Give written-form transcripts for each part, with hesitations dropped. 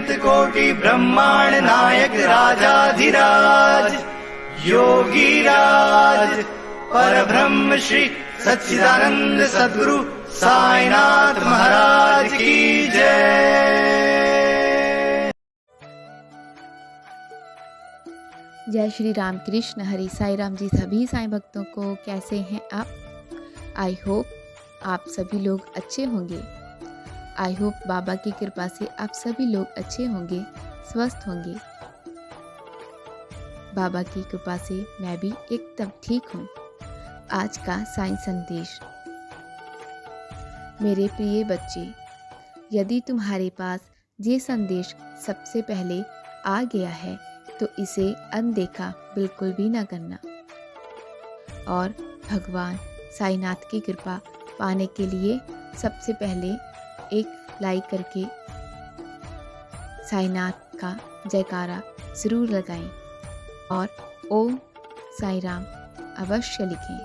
अनंत कोटि ब्रह्मांड नायक राजाधिराज योगी राज परब्रह्म श्री सच्चिदानंद सद्गुरु साईनाथ महाराज की जय। जय श्री राम कृष्ण हरि साई राम जी। सभी साईं भक्तों को कैसे हैं आप? आई होप आप सभी लोग अच्छे होंगे। आई होप बाबा की कृपा से आप सभी लोग अच्छे होंगे, स्वस्थ होंगे। बाबा की कृपा से मैं भी एकदम ठीक हूँ। आज का साईं संदेश। मेरे प्रिय बच्चे, यदि तुम्हारे पास ये संदेश सबसे पहले आ गया है तो इसे अनदेखा बिल्कुल भी ना करना और भगवान साईनाथ की कृपा पाने के लिए सबसे पहले एक लाइक करके साईनाथ का जयकारा ज़रूर लगाएं और ओम साई राम अवश्य लिखें।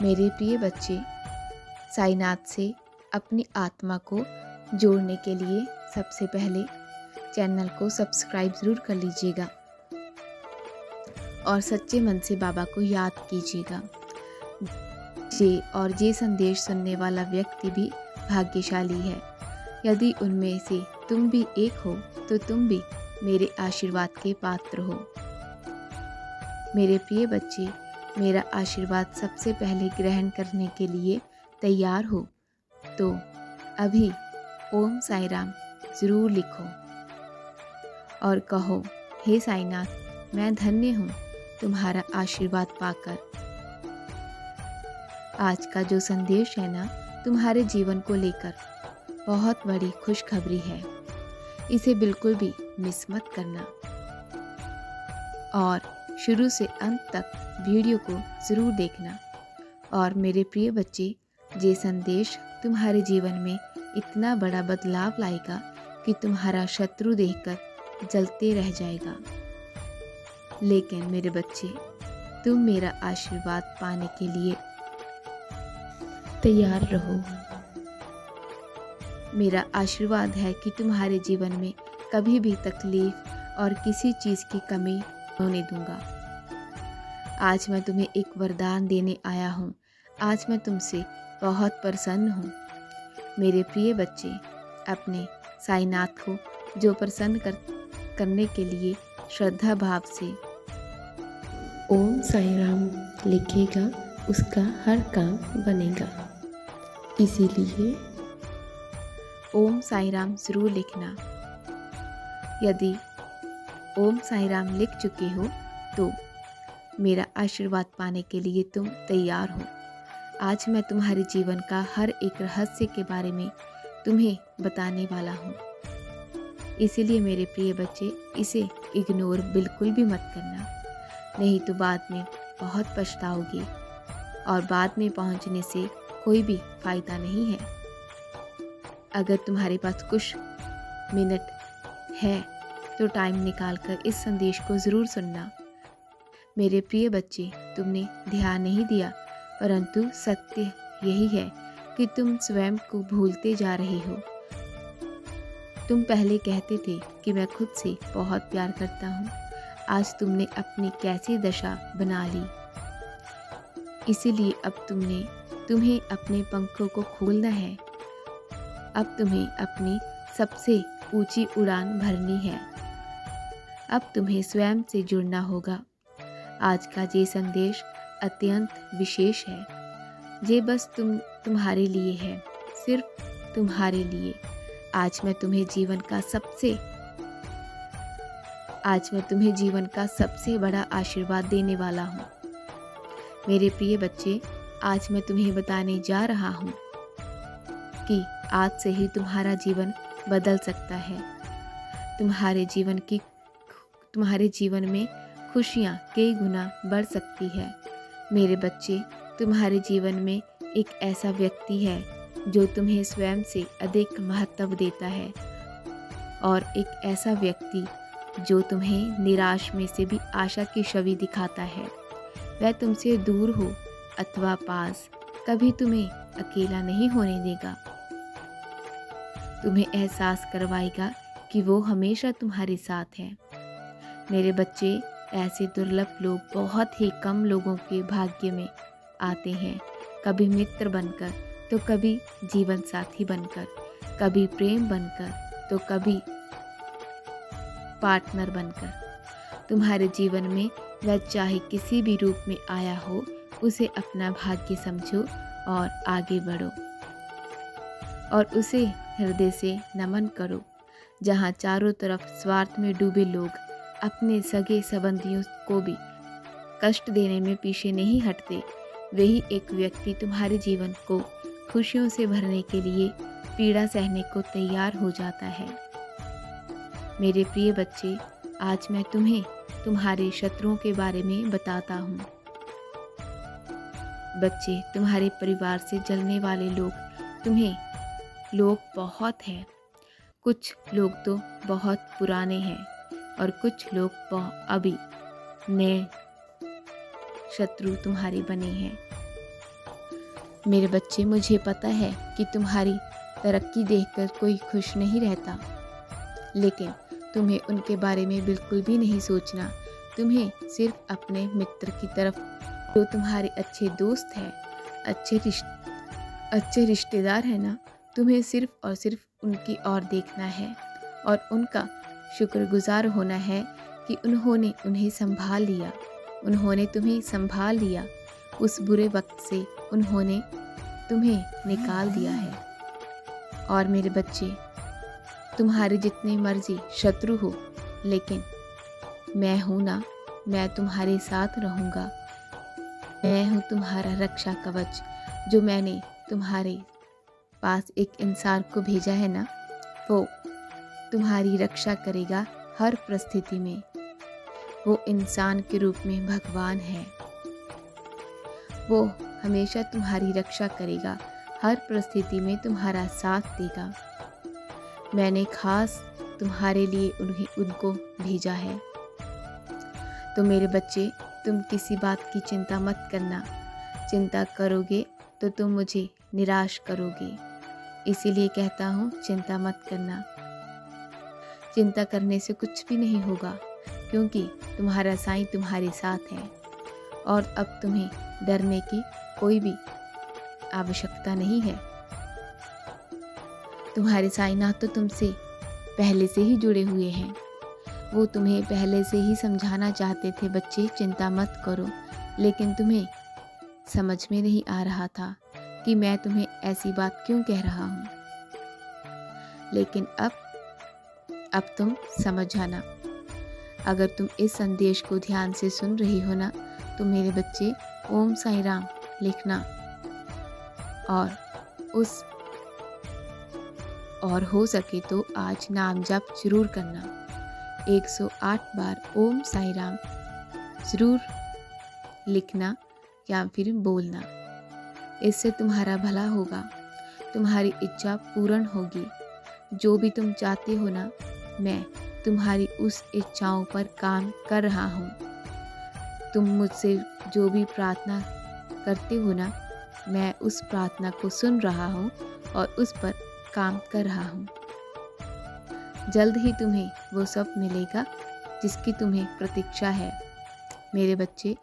मेरे प्रिय बच्चे, साईनाथ से अपनी आत्मा को जोड़ने के लिए सबसे पहले चैनल को सब्सक्राइब ज़रूर कर लीजिएगा और सच्चे मन से बाबा को याद कीजिएगा। ये संदेश सुनने वाला व्यक्ति भी भाग्यशाली है। यदि उनमें से तुम भी एक हो तो तुम भी मेरे आशीर्वाद के पात्र हो। मेरे प्रिय बच्चे, मेरा आशीर्वाद सबसे पहले ग्रहण करने के लिए तैयार हो तो अभी ओम साई राम ज़रूर लिखो और कहो, हे साईनाथ, मैं धन्य हूँ तुम्हारा आशीर्वाद पाकर। आज का जो संदेश है ना, तुम्हारे जीवन को लेकर बहुत बड़ी खुशखबरी है। इसे बिल्कुल भी मिस मत करना और शुरू से अंत तक वीडियो को ज़रूर देखना। और मेरे प्रिय बच्चे, ये संदेश तुम्हारे जीवन में इतना बड़ा बदलाव लाएगा कि तुम्हारा शत्रु देखकर जलते रह जाएगा। लेकिन मेरे बच्चे, तुम मेरा आशीर्वाद पाने के लिए तैयार रहो। मेरा आशीर्वाद है कि तुम्हारे जीवन में कभी भी तकलीफ और किसी चीज़ की कमी होने दूंगा। आज मैं तुम्हें एक वरदान देने आया हूँ। आज मैं तुमसे बहुत प्रसन्न हूँ। मेरे प्रिय बच्चे, अपने साईनाथ को जो प्रसन्न करने के लिए श्रद्धा भाव से ओम साई राम लिखेगा, उसका हर काम बनेगा। इसीलिए ओम साई राम ज़रूर लिखना। यदि ओम साई राम लिख चुके हो तो मेरा आशीर्वाद पाने के लिए तुम तैयार हो। आज मैं तुम्हारे जीवन का हर एक रहस्य के बारे में तुम्हें बताने वाला हूँ। इसीलिए मेरे प्रिय बच्चे, इसे इग्नोर बिल्कुल भी मत करना, नहीं तो बाद में बहुत पछताओगे और बाद में पहुँचने से कोई भी फ़ायदा नहीं है। अगर तुम्हारे पास कुछ मिनट है तो टाइम निकाल कर इस संदेश को ज़रूर सुनना। मेरे प्रिय बच्चे, तुमने ध्यान नहीं दिया, परंतु सत्य यही है कि तुम स्वयं को भूलते जा रहे हो। तुम पहले कहते थे कि मैं खुद से बहुत प्यार करता हूँ। आज तुमने अपनी कैसी दशा बना ली। इसीलिए अब तुम्हें अपने पंखों को खोलना है। अब तुम्हें अपनी सबसे ऊंची उड़ान भरनी है। अब तुम्हें स्वयं से जुड़ना होगा। आज का ये संदेश अत्यंत विशेष है। ये बस तुम्हारे लिए है, सिर्फ तुम्हारे लिए। आज मैं तुम्हें जीवन का सबसे बड़ा आशीर्वाद देने वाला हूँ। मेरे प्रिय बच्चे, आज मैं तुम्हें बताने जा रहा हूँ कि आज से ही तुम्हारा जीवन बदल सकता है। तुम्हारे जीवन में खुशियाँ कई गुना बढ़ सकती है। मेरे बच्चे, तुम्हारे जीवन में एक ऐसा व्यक्ति है जो तुम्हें स्वयं से अधिक महत्व देता है और एक ऐसा व्यक्ति जो तुम्हें निराश में से भी आशा की छवि दिखाता है। वह तुमसे दूर हो अथवा पास, कभी तुम्हें अकेला नहीं होने देगा। तुम्हें एहसास करवाएगा कि वो हमेशा तुम्हारे साथ है। मेरे बच्चे, ऐसे दुर्लभ लोग बहुत ही कम लोगों के भाग्य में आते हैं, कभी मित्र बनकर तो कभी जीवन साथी बनकर, कभी प्रेम बनकर तो कभी पार्टनर बनकर। तुम्हारे जीवन में वह चाहे किसी भी रूप में आया हो, उसे अपना भाग्य समझो और आगे बढ़ो और उसे हृदय से नमन करो। जहाँ चारों तरफ स्वार्थ में डूबे लोग अपने सगे संबंधियों को भी कष्ट देने में पीछे नहीं हटते, वही एक व्यक्ति तुम्हारे जीवन को खुशियों से भरने के लिए पीड़ा सहने को तैयार हो जाता है। मेरे प्रिय बच्चे, आज मैं तुम्हें तुम्हारे शत्रुओं के बारे में बताता हूँ। बच्चे, तुम्हारे परिवार से जलने वाले लोग बहुत हैं। कुछ लोग तो बहुत पुराने हैं और कुछ लोग अभी नए शत्रु तुम्हारे बने हैं। मेरे बच्चे, मुझे पता है कि तुम्हारी तरक्की देखकर कोई खुश नहीं रहता, लेकिन तुम्हें उनके बारे में बिल्कुल भी नहीं सोचना। तुम्हें सिर्फ अपने मित्र की तरफ, जो तुम्हारे अच्छे दोस्त हैं, अच्छे रिश्तेदार हैं ना, तुम्हें सिर्फ और सिर्फ उनकी ओर देखना है और उनका शुक्रगुजार होना है कि उन्होंने उन्हें संभाल लिया, उन्होंने तुम्हें संभाल लिया। उस बुरे वक्त से उन्होंने तुम्हें निकाल दिया है। और मेरे बच्चे, तुम्हारे जितने मर्जी शत्रु हो, लेकिन मैं हूँ ना, मैं तुम्हारे साथ रहूँगा। मैं हूँ तुम्हारा रक्षा कवच। जो मैंने तुम्हारे पास एक इंसान को भेजा है ना, वो तुम्हारी रक्षा करेगा हर परिस्थिति में। वो इंसान के रूप में भगवान है। वो हमेशा तुम्हारी रक्षा करेगा, हर परिस्थिति में तुम्हारा साथ देगा। मैंने खास तुम्हारे लिए उनको भेजा है। तो मेरे बच्चे, तुम किसी बात की चिंता मत करना। चिंता करोगे तो तुम मुझे निराश करोगे। इसीलिए कहता हूँ, चिंता मत करना। चिंता करने से कुछ भी नहीं होगा, क्योंकि तुम्हारा साईं तुम्हारे साथ है और अब तुम्हें डरने की कोई भी आवश्यकता नहीं है। तुम्हारे साईनाथ तो तुमसे पहले से ही जुड़े हुए हैं। वो तुम्हें पहले से ही समझाना चाहते थे, बच्चे चिंता मत करो, लेकिन तुम्हें समझ में नहीं आ रहा था कि मैं तुम्हें ऐसी बात क्यों कह रहा हूँ। लेकिन अब तुम समझ जाना। अगर तुम इस संदेश को ध्यान से सुन रही हो ना, तो मेरे बच्चे ओम साईं राम लिखना और हो सके तो आज नाम जप जरूर करना। 108 बार ओम साईं राम जरूर लिखना या फिर बोलना। इससे तुम्हारा भला होगा, तुम्हारी इच्छा पूर्ण होगी। जो भी तुम चाहते हो ना, मैं तुम्हारी उस इच्छाओं पर काम कर रहा हूँ। तुम मुझसे जो भी प्रार्थना करते हो ना, मैं उस प्रार्थना को सुन रहा हूँ और उस पर काम कर रहा हूँ। जल्द ही तुम्हें वो सब मिलेगा जिसकी तुम्हें प्रतीक्षा है। मेरे बच्चे,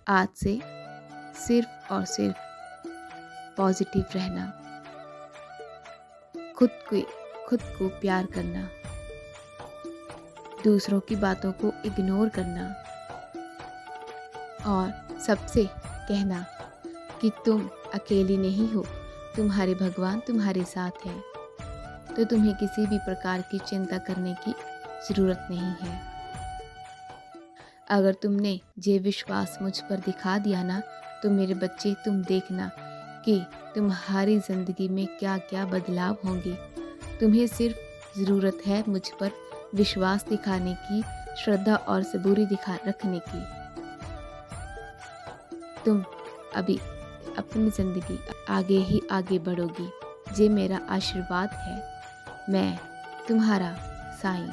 आज से सिर्फ और सिर्फ पॉजिटिव रहना, खुद को प्यार करना, दूसरों की बातों को इग्नोर करना और सबसे कहना कि तुम अकेली नहीं हो, तुम्हारे भगवान तुम्हारे साथ हैं। तो तुम्हें किसी भी प्रकार की चिंता करने की ज़रूरत नहीं है। अगर तुमने ये विश्वास मुझ पर दिखा दिया ना, तो मेरे बच्चे तुम देखना कि तुम्हारी ज़िंदगी में क्या क्या बदलाव होंगे। तुम्हें सिर्फ ज़रूरत है मुझ पर विश्वास दिखाने की, श्रद्धा और सबूरी रखने की। तुम अभी अपनी ज़िंदगी आगे ही आगे बढ़ोगी। ये मेरा आशीर्वाद है। मैं तुम्हारा साईं।